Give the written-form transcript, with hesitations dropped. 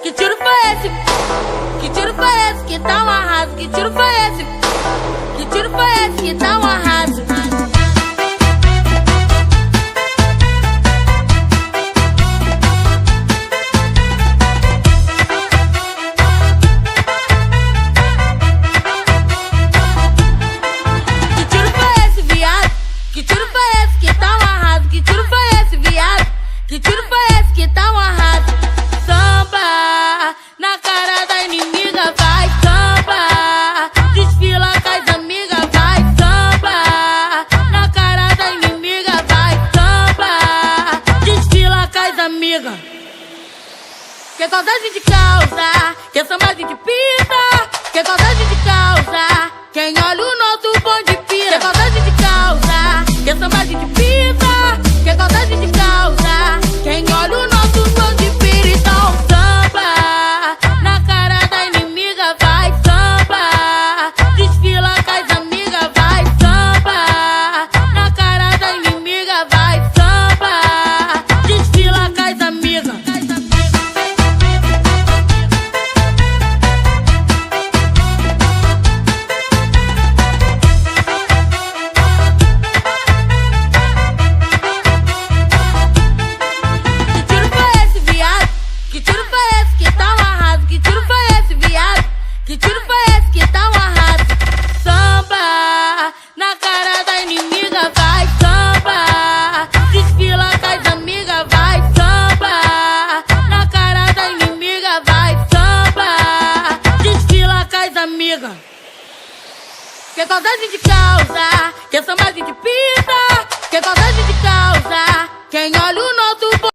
Que tiro foi esse? Que tiro foi esse que tá um arraso? Que tiro foi esse? Que tiro foi esse que tá um arraso? Que tiro foi esse, viado? Que tiro foi esse que tá um arraso? Que tiro foi esse, viado? Que tiro foi esse que tá um arraso? Samba na cara da inimiga, vai samba. Desfila com as amigas, vai samba. Na cara da inimiga, vai samba. Desfila com as amigas. Que saudade de causa, que samba de pita. Que saudade de causa, quem olha o nosso bonde pira. Que saudade de causa, que samba de pita. Que saudade de causa, quem olha o nosso bonde pira. Então samba na cara da inimiga, vai samba. Desfila com as amigas, vai samba. Na cara da inimiga, vai samba. Desfila com as amigas. Que tiro foi esse que tá um arraso? Que tiro foi esse, viado? Que tiro foi esse que tá um arraso? Samba na cara da inimiga, vai samba. Desfila com as amigas, vai samba. Na cara da inimiga, vai samba. Desfila com as amigas. Que saudade de causa, que samba de pita. Que saudade de causa, quem olha o nosso